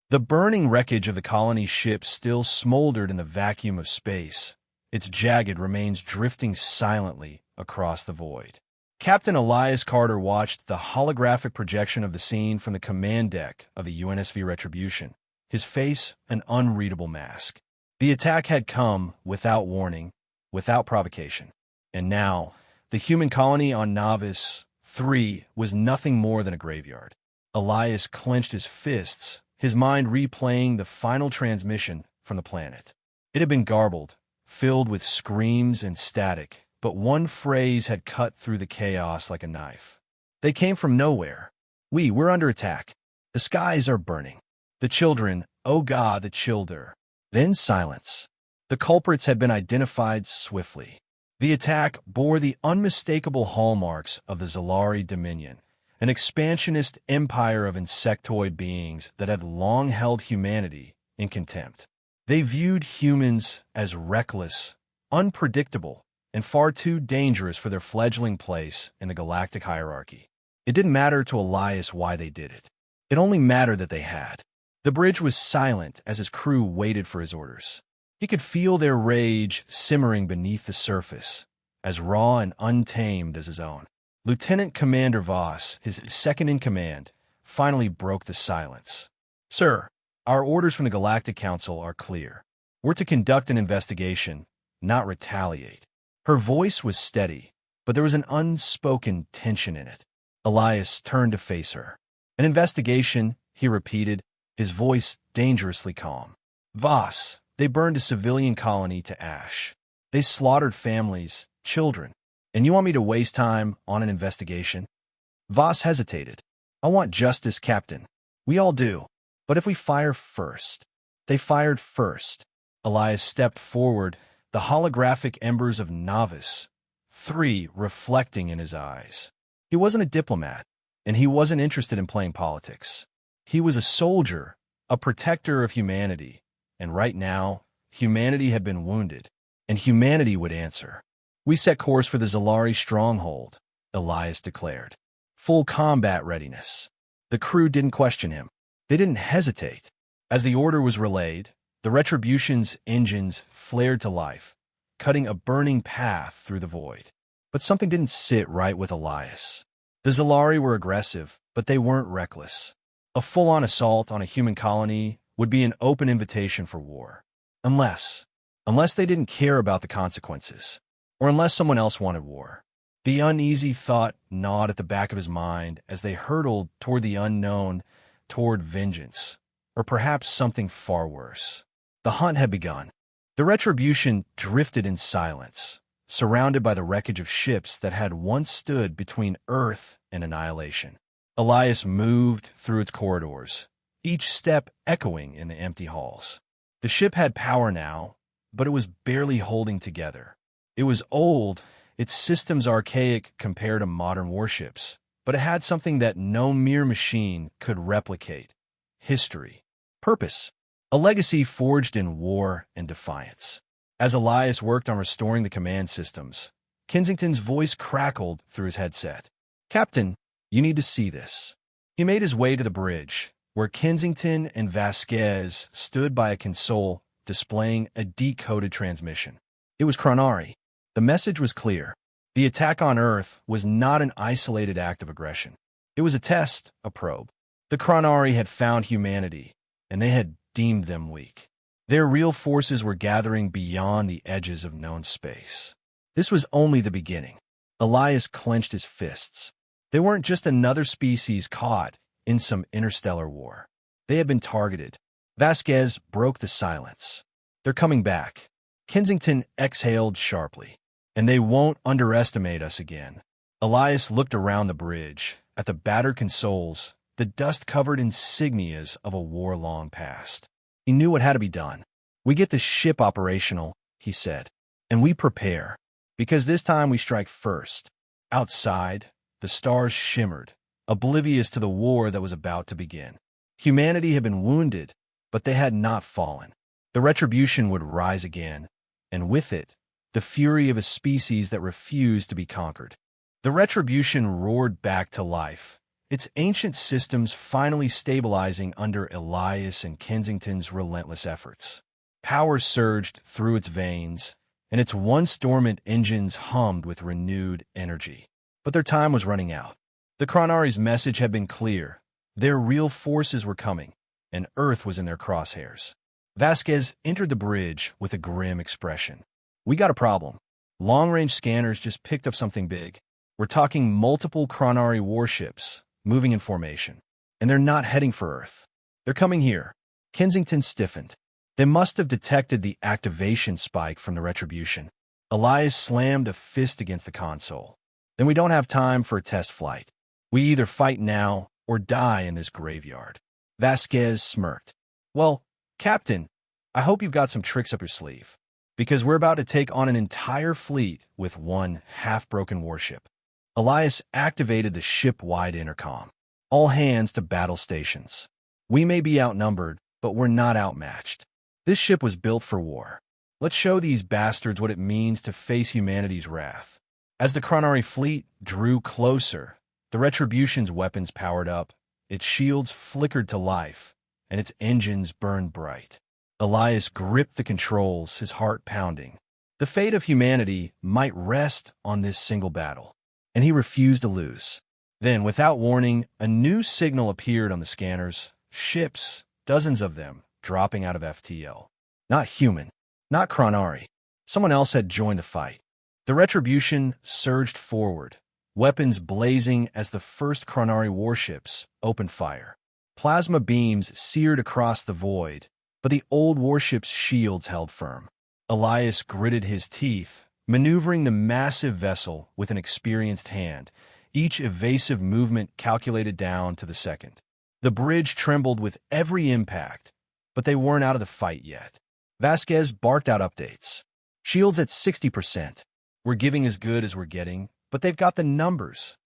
The burning wreckage of the colony's ship still smoldered in the vacuum of space, its jagged remains drifting silently across the void. Captain Elias Carter watched the holographic projection of the scene from the command deck of the UNSV Retribution, his face an unreadable mask. The attack had come without warning, without provocation. And now, the human colony on Navis 3 was nothing more than a graveyard. Elias clenched his fists, his mind replaying the final transmission from the planet. It had been garbled, filled with screams and static, but one phrase had cut through the chaos like a knife. They came from nowhere. We're under attack. The skies are burning. The children, oh God, the childer. Then silence. The culprits had been identified swiftly. The attack bore the unmistakable hallmarks of the Zalari Dominion, an expansionist empire of insectoid beings that had long held humanity in contempt. They viewed humans as reckless, unpredictable, and far too dangerous for their fledgling place in the galactic hierarchy. It didn't matter to Elias why they did it. It only mattered that they had. The bridge was silent as his crew waited for his orders. He could feel their rage simmering beneath the surface, as raw and untamed as his own. Lieutenant Commander Voss, his second-in-command, finally broke the silence. "Sir, our orders from the Galactic Council are clear. We're to conduct an investigation, not retaliate." Her voice was steady, but there was an unspoken tension in it. Elias turned to face her. "An investigation," he repeated, his voice dangerously calm. "Voss, they burned a civilian colony to ash. They slaughtered families, children. And you want me to waste time on an investigation?" Voss hesitated. "I want justice, Captain. We all do. But if we fire first..." They fired first. Elias stepped forward, the holographic embers of Navis 3 reflecting in his eyes. He wasn't a diplomat, and he wasn't interested in playing politics. He was a soldier, a protector of humanity, and right now, humanity had been wounded, and humanity would answer. "We set course for the Zalari stronghold," Elias declared. "Full combat readiness." The crew didn't question him. They didn't hesitate. As the order was relayed, the Retribution's engines flared to life, cutting a burning path through the void. But something didn't sit right with Elias. The Zalari were aggressive, but they weren't reckless. A full-on assault on a human colony would be an open invitation for war. Unless they didn't care about the consequences. Or unless someone else wanted war. The uneasy thought gnawed at the back of his mind as they hurtled toward the unknown, toward vengeance, or perhaps something far worse. The hunt had begun. The Retribution drifted in silence, surrounded by the wreckage of ships that had once stood between Earth and annihilation. Elias moved through its corridors, each step echoing in the empty halls. The ship had power now, but it was barely holding together. It was old, its systems archaic compared to modern warships, but it had something that no mere machine could replicate: history, purpose, a legacy forged in war and defiance. As Elias worked on restoring the command systems, Kensington's voice crackled through his headset. "Captain, you need to see this." He made his way to the bridge, where Kensington and Vasquez stood by a console displaying a decoded transmission. It was Chronari. The message was clear. The attack on Earth was not an isolated act of aggression. It was a test, a probe. The Chronari had found humanity, and they had deemed them weak. Their real forces were gathering beyond the edges of known space. This was only the beginning. Elias clenched his fists. They weren't just another species caught in some interstellar war. They had been targeted. Vasquez broke the silence. "They're coming back." Kensington exhaled sharply. "And they won't underestimate us again." Elias looked around the bridge, at the battered consoles, the dust-covered insignias of a war long past. He knew what had to be done. "We get the ship operational," he said, "and we prepare, because this time we strike first." Outside, the stars shimmered, oblivious to the war that was about to begin. Humanity had been wounded, but they had not fallen. The Retribution would rise again, and with it, the fury of a species that refused to be conquered. The Retribution roared back to life, its ancient systems finally stabilizing under Elias and Kensington's relentless efforts. Power surged through its veins, and its once dormant engines hummed with renewed energy. But their time was running out. The Chronari's message had been clear. Their real forces were coming, and Earth was in their crosshairs. Vasquez entered the bridge with a grim expression. "We got a problem. Long-range scanners just picked up something big. We're talking multiple Chronari warships, moving in formation. And they're not heading for Earth. They're coming here." Kensington stiffened. They must have detected the activation spike from the Retribution. Elias slammed a fist against the console. "Then we don't have time for a test flight. We either fight now or die in this graveyard." Vasquez smirked. "Well, Captain, I hope you've got some tricks up your sleeve, because we're about to take on an entire fleet with one half-broken warship." Elias activated the ship-wide intercom. "All hands to battle stations. We may be outnumbered, but we're not outmatched. This ship was built for war. Let's show these bastards what it means to face humanity's wrath." As the Chronari fleet drew closer, the Retribution's weapons powered up, its shields flickered to life, and its engines burned bright. Elias gripped the controls, his heart pounding. The fate of humanity might rest on this single battle, and he refused to lose. Then, without warning, a new signal appeared on the scanners. Ships, dozens of them, dropping out of FTL. Not human, not Chronari. Someone else had joined the fight. The Retribution surged forward, weapons blazing as the first Chronari warships opened fire. Plasma beams seared across the void, but the old warship's shields held firm. Elias gritted his teeth, maneuvering the massive vessel with an experienced hand, each evasive movement calculated down to the second. The bridge trembled with every impact, but they weren't out of the fight yet. Vasquez barked out updates. "Shields at 60%. We're giving as good as we're getting, but they've got the numbers."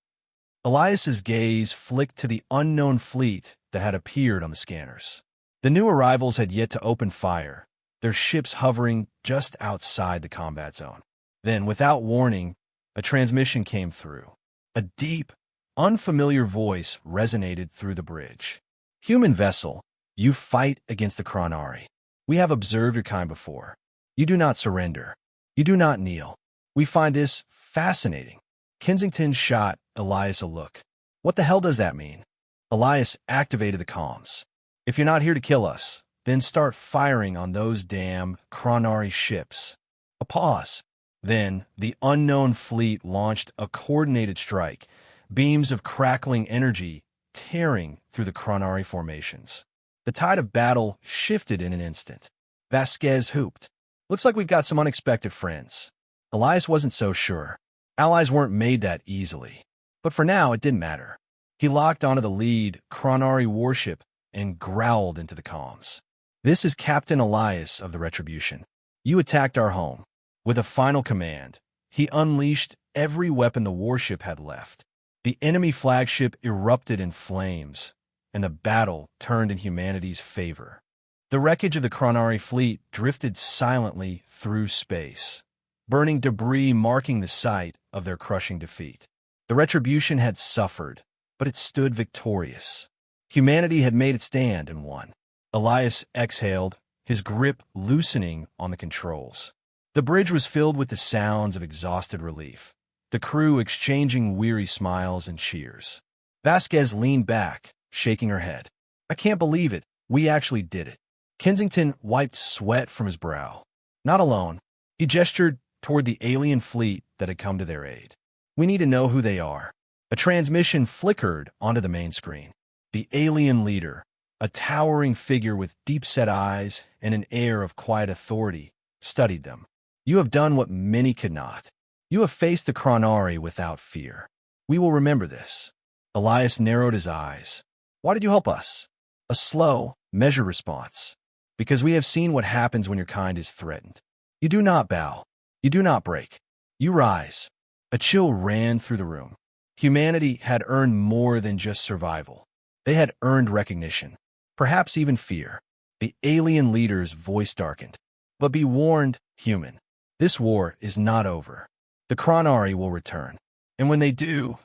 Elias's gaze flicked to the unknown fleet that had appeared on the scanners. The new arrivals had yet to open fire, their ships hovering just outside the combat zone. Then, without warning, a transmission came through. A deep, unfamiliar voice resonated through the bridge. "Human vessel, you fight against the Chronari. We have observed your kind before. You do not surrender. You do not kneel. We find this fascinating." Kensington shot Elias a look. "What the hell does that mean?" Elias activated the comms. "If you're not here to kill us, then start firing on those damn Chronari ships." A pause. Then, the unknown fleet launched a coordinated strike, beams of crackling energy tearing through the Chronari formations. The tide of battle shifted in an instant. Vasquez hooped. "Looks like we've got some unexpected friends." Elias wasn't so sure. Allies weren't made that easily. But for now, it didn't matter. He locked onto the lead Chronari warship and growled into the comms. "This is Captain Elias of the Retribution. You attacked our home." With a final command, he unleashed every weapon the warship had left. The enemy flagship erupted in flames, and the battle turned in humanity's favor. The wreckage of the Chronari fleet drifted silently through space, burning debris marking the site of their crushing defeat. The Retribution had suffered, but it stood victorious. Humanity had made its stand and won. Elias exhaled, his grip loosening on the controls. The bridge was filled with the sounds of exhausted relief, the crew exchanging weary smiles and cheers. Vasquez leaned back, shaking her head. "I can't believe it. We actually did it." Kensington wiped sweat from his brow. "Not alone." He gestured toward the alien fleet that had come to their aid. "We need to know who they are." A transmission flickered onto the main screen. The alien leader, a towering figure with deep-set eyes and an air of quiet authority, studied them. "You have done what many could not. You have faced the Chronari without fear. We will remember this." Elias narrowed his eyes. "Why did you help us?" A slow, measured response. "Because we have seen what happens when your kind is threatened. You do not bow. You do not break. You rise." A chill ran through the room. Humanity had earned more than just survival. They had earned recognition, perhaps even fear. The alien leader's voice darkened. "But be warned, human. This war is not over. The Chronari will return. And when they do,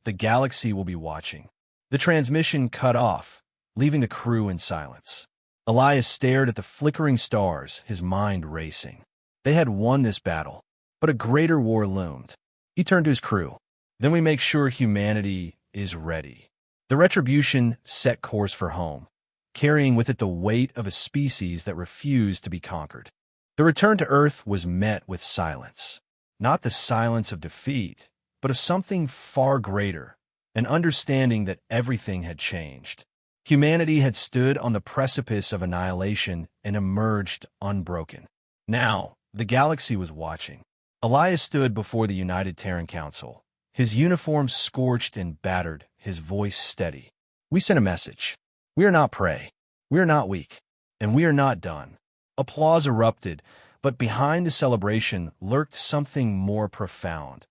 the galaxy will be watching. The transmission cut off, leaving the crew in silence. Elias stared at the flickering stars, his mind racing. They had won this battle, but a greater war loomed. He turned to his crew. Then we make sure humanity is ready. The Retribution set course for home, carrying with it the weight of a species that refused to be conquered. The return to Earth was met with silence. Not the silence of defeat, but of something far greater, an understanding that everything had changed. Humanity had stood on the precipice of annihilation and emerged unbroken. Now, the galaxy was watching. Elias stood before the United Terran Council, his uniform scorched and battered, his voice steady. We sent a message. We are not prey. We are not weak. And we are not done. Applause erupted, but behind the celebration lurked something more profound,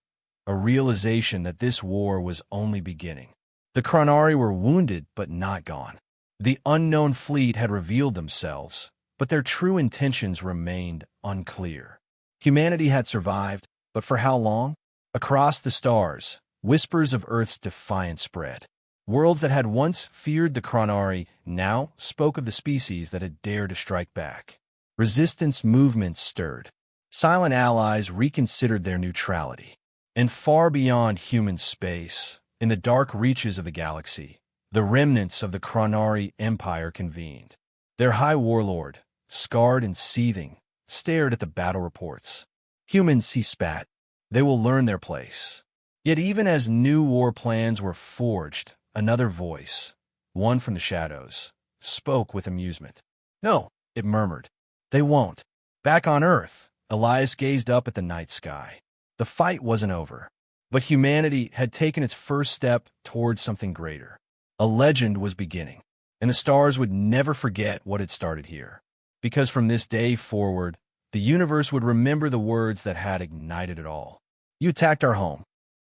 a realization that this war was only beginning. The Chronari were wounded but not gone. The unknown fleet had revealed themselves, but their true intentions remained unclear. Humanity had survived, but for how long? Across the stars, whispers of Earth's defiance spread. Worlds that had once feared the Chronari now spoke of the species that had dared to strike back. Resistance movements stirred. Silent allies reconsidered their neutrality. And far beyond human space, in the dark reaches of the galaxy, the remnants of the Chronari Empire convened. Their high warlord, scarred and seething, stared at the battle reports. Humans, he spat. They will learn their place. Yet even as new war plans were forged, another voice, one from the shadows, spoke with amusement. No, it murmured. They won't. Back on Earth, Elias gazed up at the night sky. The fight wasn't over, but humanity had taken its first step towards something greater. A legend was beginning, and the stars would never forget what had started here. Because from this day forward, the universe would remember the words that had ignited it all. You attacked our home.